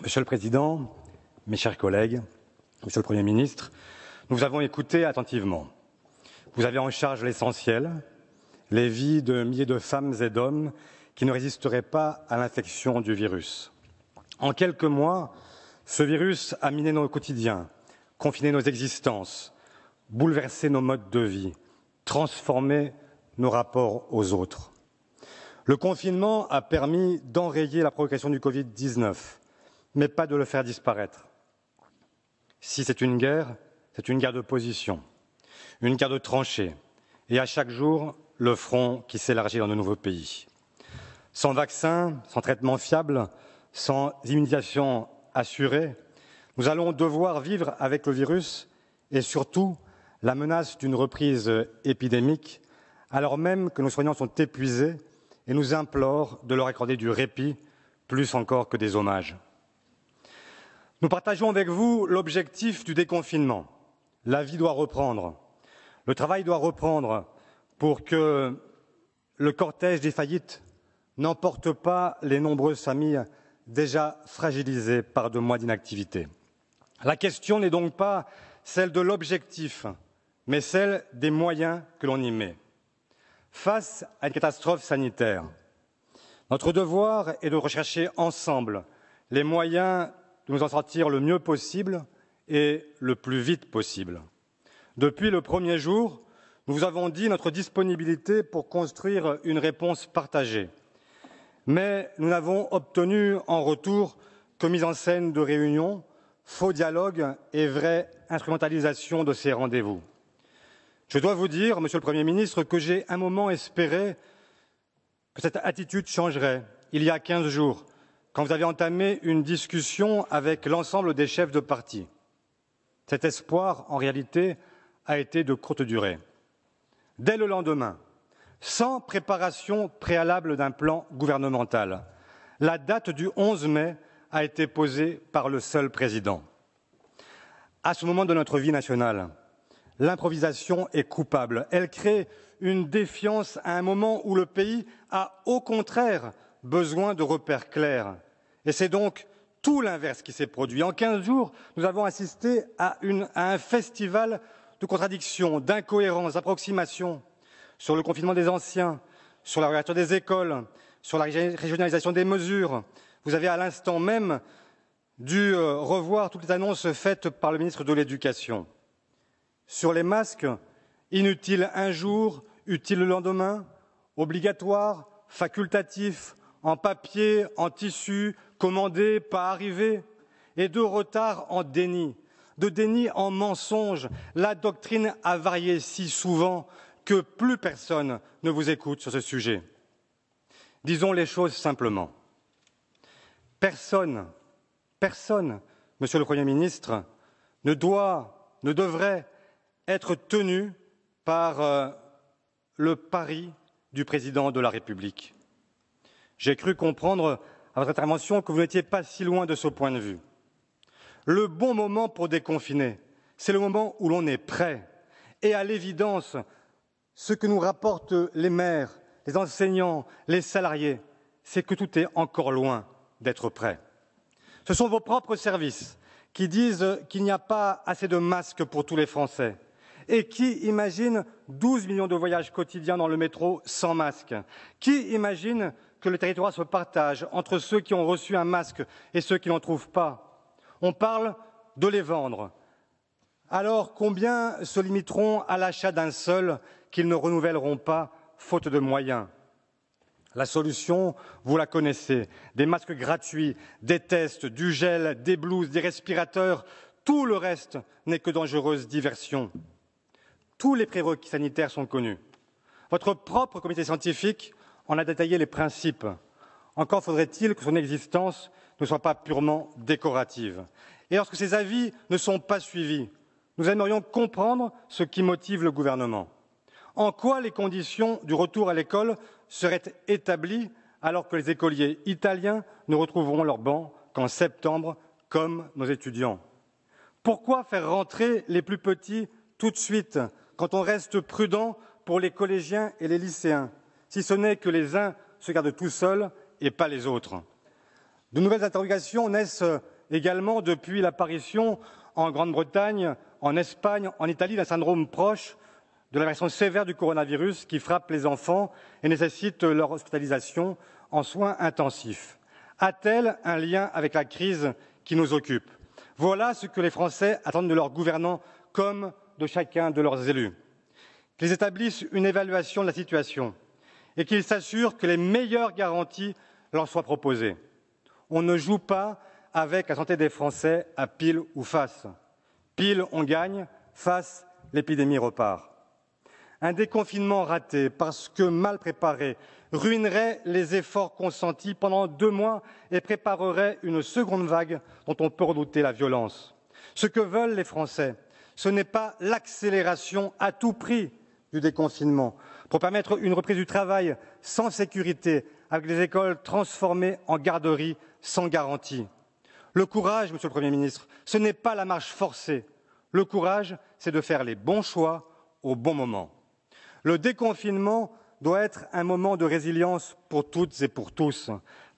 Monsieur le Président, mes chers collègues, Monsieur le Premier ministre, nous vous avons écouté attentivement. Vous avez en charge l'essentiel, les vies de milliers de femmes et d'hommes qui ne résisteraient pas à l'infection du virus. En quelques mois, ce virus a miné nos quotidiens, confiné nos existences, bouleversé nos modes de vie, transformé nos rapports aux autres. Le confinement a permis d'enrayer la progression du Covid-19, mais pas de le faire disparaître. Si c'est une guerre de position, une guerre de tranchées, et à chaque jour, le front qui s'élargit dans de nouveaux pays. Sans vaccin, sans traitement fiable, sans immunisation assurée, nous allons devoir vivre avec le virus et surtout la menace d'une reprise épidémique, alors même que nos soignants sont épuisés et nous implorent de leur accorder du répit, plus encore que des hommages. Nous partageons avec vous l'objectif du déconfinement. La vie doit reprendre, le travail doit reprendre pour que le cortège des faillites n'emporte pas les nombreuses familles déjà fragilisées par 2 mois d'inactivité. La question n'est donc pas celle de l'objectif, mais celle des moyens que l'on y met. Face à une catastrophe sanitaire, notre devoir est de rechercher ensemble les moyens de nous en sortir le mieux possible et le plus vite possible. Depuis le premier jour, nous vous avons dit notre disponibilité pour construire une réponse partagée. Mais nous n'avons obtenu en retour que mise en scène de réunions, faux dialogue et vraie instrumentalisation de ces rendez-vous. Je dois vous dire, Monsieur le Premier ministre, que j'ai un moment espéré que cette attitude changerait, il y a 15 jours, quand vous avez entamé une discussion avec l'ensemble des chefs de parti. Cet espoir, en réalité, a été de courte durée. Dès le lendemain, sans préparation préalable d'un plan gouvernemental, la date du 11 mai a été posée par le seul président. À ce moment de notre vie nationale, l'improvisation est coupable. Elle crée une défiance à un moment où le pays a, au contraire, besoin de repères clairs. Et c'est donc tout l'inverse qui s'est produit. En 15 jours, nous avons assisté à un festival de contradictions, d'incohérences, d'approximations sur le confinement des anciens, sur la réouverture des écoles, sur la régionalisation des mesures. Vous avez à l'instant même dû revoir toutes les annonces faites par le ministre de l'Éducation. Sur les masques, inutile un jour, utile le lendemain, obligatoire, facultatif, en papier, en tissu, commandé, pas arrivé, et de retard en déni, de déni en mensonge. La doctrine a varié si souvent que plus personne ne vous écoute sur ce sujet. Disons les choses simplement. Personne, Monsieur le Premier ministre, ne devrait être tenu par le pari du Président de la République. J'ai cru comprendre à votre intervention que vous n'étiez pas si loin de ce point de vue. Le bon moment pour déconfiner, c'est le moment où l'on est prêt. Et à l'évidence, ce que nous rapportent les maires, les enseignants, les salariés, c'est que tout est encore loin d'être prêt. Ce sont vos propres services qui disent qu'il n'y a pas assez de masques pour tous les Français et qui imaginent 12 millions de voyages quotidiens dans le métro sans masque, qui imaginent que le territoire se partage entre ceux qui ont reçu un masque et ceux qui n'en trouvent pas. On parle de les vendre. Alors combien se limiteront à l'achat d'un seul qu'ils ne renouvelleront pas, faute de moyens? La solution, vous la connaissez, des masques gratuits, des tests, du gel, des blouses, des respirateurs, tout le reste n'est que dangereuse diversion. Tous les prérequis sanitaires sont connus. Votre propre comité scientifique en a détaillé les principes. Encore faudrait-il que son existence ne soit pas purement décorative. Et lorsque ces avis ne sont pas suivis, nous aimerions comprendre ce qui motive le gouvernement. En quoi les conditions du retour à l'école seraient établies alors que les écoliers italiens ne retrouveront leurs bancs qu'en septembre, comme nos étudiants? Pourquoi faire rentrer les plus petits tout de suite quand on reste prudent pour les collégiens et les lycéens, si ce n'est que les uns se gardent tout seuls et pas les autres? De nouvelles interrogations naissent également depuis l'apparition en Grande-Bretagne, en Espagne, en Italie d'un syndrome proche de la version sévère du coronavirus qui frappe les enfants et nécessite leur hospitalisation en soins intensifs. A-t-elle un lien avec la crise qui nous occupe? Voilà ce que les Français attendent de leurs gouvernants comme de chacun de leurs élus. Qu'ils établissent une évaluation de la situation et qu'ils s'assurent que les meilleures garanties leur soient proposées. On ne joue pas avec la santé des Français à pile ou face. Pile, on gagne, face, l'épidémie repart. Un déconfinement raté parce que mal préparé ruinerait les efforts consentis pendant 2 mois et préparerait une seconde vague dont on peut redouter la violence. Ce que veulent les Français, ce n'est pas l'accélération à tout prix du déconfinement pour permettre une reprise du travail sans sécurité, avec des écoles transformées en garderies sans garantie. Le courage, Monsieur le Premier ministre, ce n'est pas la marche forcée. Le courage, c'est de faire les bons choix au bon moment. Le déconfinement doit être un moment de résilience pour toutes et pour tous,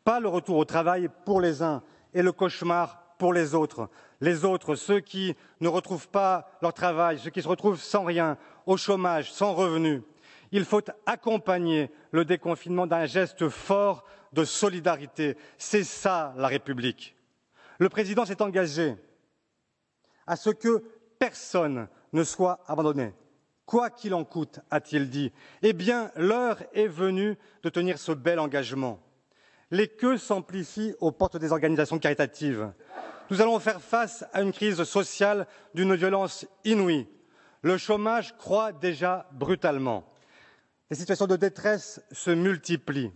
pas le retour au travail pour les uns et le cauchemar pour les autres, ceux qui ne retrouvent pas leur travail, ceux qui se retrouvent sans rien, au chômage, sans revenu. Il faut accompagner le déconfinement d'un geste fort de solidarité. C'est ça la République. Le président s'est engagé à ce que personne ne soit abandonné. Quoi qu'il en coûte, a-t-il dit. Eh bien, l'heure est venue de tenir ce bel engagement. Les queues s'amplifient aux portes des organisations caritatives. Nous allons faire face à une crise sociale d'une violence inouïe. Le chômage croît déjà brutalement. Les situations de détresse se multiplient.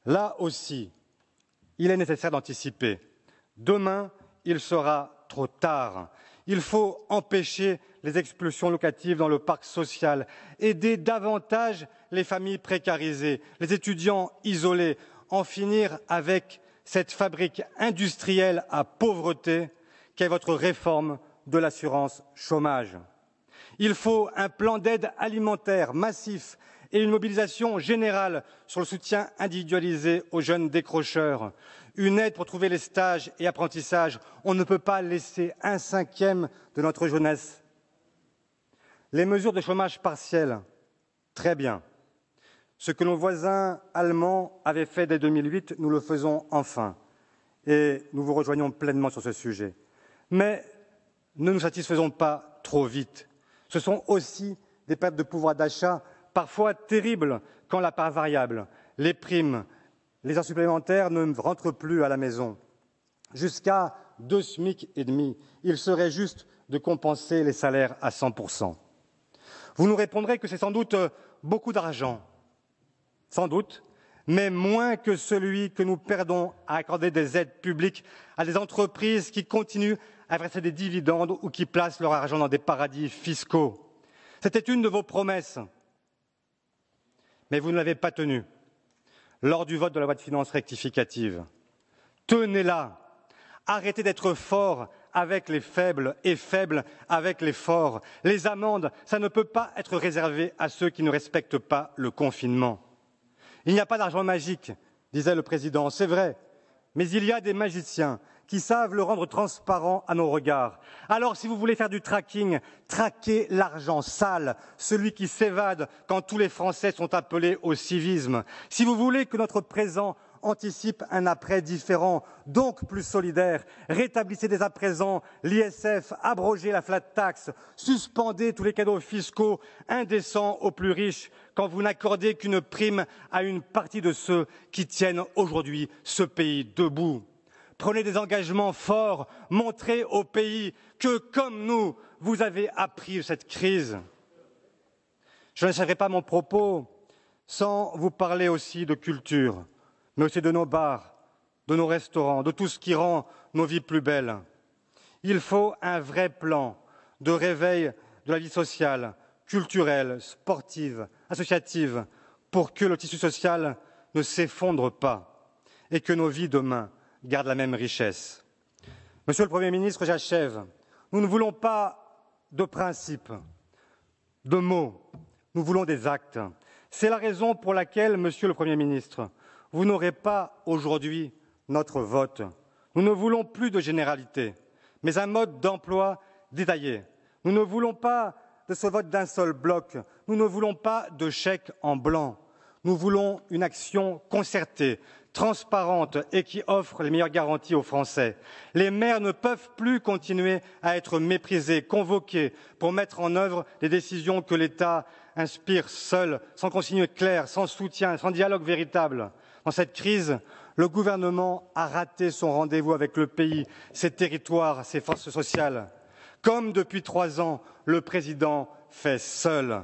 Là aussi, il est nécessaire d'anticiper. Demain, il sera trop tard. Il faut empêcher les expulsions locatives dans le parc social, aider davantage les familles précarisées, les étudiants isolés, en finir avec cette fabrique industrielle à pauvreté qu'est votre réforme de l'assurance chômage. Il faut un plan d'aide alimentaire massif et une mobilisation générale sur le soutien individualisé aux jeunes décrocheurs, une aide pour trouver les stages et apprentissages. On ne peut pas laisser 1/5 de notre jeunesse. Les mesures de chômage partiel, très bien. Ce que nos voisins allemands avaient fait dès 2008, nous le faisons enfin. Et nous vous rejoignons pleinement sur ce sujet. Mais ne nous satisfaisons pas trop vite. Ce sont aussi des pertes de pouvoir d'achat parfois terribles quand la part variable, les primes, les heures supplémentaires ne rentrent plus à la maison. Jusqu'à 2 SMIC et demi, il serait juste de compenser les salaires à 100%. Vous nous répondrez que c'est sans doute beaucoup d'argent, sans doute, mais moins que celui que nous perdons à accorder des aides publiques à des entreprises qui continuent à verser des dividendes ou qui placent leur argent dans des paradis fiscaux. C'était une de vos promesses, mais vous ne l'avez pas tenue lors du vote de la loi de finances rectificative. Tenez-la, arrêtez d'être fort avec les faibles et faible avec les forts. Les amendes, ça ne peut pas être réservé à ceux qui ne respectent pas le confinement. Il n'y a pas d'argent magique, disait le président, c'est vrai, mais il y a des magiciens qui savent le rendre transparent à nos regards. Alors, si vous voulez faire du tracking, traquez l'argent sale, celui qui s'évade quand tous les Français sont appelés au civisme. Si vous voulez que notre présent anticipe un après différent, donc plus solidaire, rétablissez dès à présent l'ISF, abrogez la flat tax, suspendez tous les cadeaux fiscaux indécents aux plus riches quand vous n'accordez qu'une prime à une partie de ceux qui tiennent aujourd'hui ce pays debout. Prenez des engagements forts, montrez au pays que, comme nous, vous avez appris de cette crise. Je n'achèverai pas mon propos sans vous parler aussi de culture, mais aussi de nos bars, de nos restaurants, de tout ce qui rend nos vies plus belles. Il faut un vrai plan de réveil de la vie sociale, culturelle, sportive, associative, pour que le tissu social ne s'effondre pas et que nos vies demain gardent la même richesse. Monsieur le Premier ministre, j'achève. Nous ne voulons pas de principes, de mots, nous voulons des actes. C'est la raison pour laquelle, Monsieur le Premier ministre, vous n'aurez pas aujourd'hui notre vote. Nous ne voulons plus de généralité, mais un mode d'emploi détaillé. Nous ne voulons pas de ce vote d'un seul bloc. Nous ne voulons pas de chèque en blanc. Nous voulons une action concertée, transparente et qui offre les meilleures garanties aux Français. Les maires ne peuvent plus continuer à être méprisés, convoqués pour mettre en œuvre des décisions que l'État inspire seul, sans consigne claire, sans soutien, sans dialogue véritable. Dans cette crise, le gouvernement a raté son rendez-vous avec le pays, ses territoires, ses forces sociales. Comme depuis 3 ans, le président fait seul.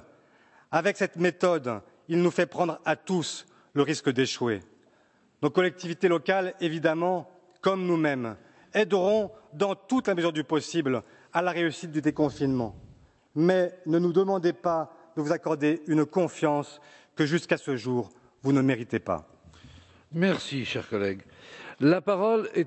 Avec cette méthode, il nous fait prendre à tous le risque d'échouer. Nos collectivités locales, évidemment, comme nous-mêmes, aideront dans toute la mesure du possible à la réussite du déconfinement. Mais ne nous demandez pas de vous accorder une confiance que jusqu'à ce jour, vous ne méritez pas. Merci, cher collègue. La parole est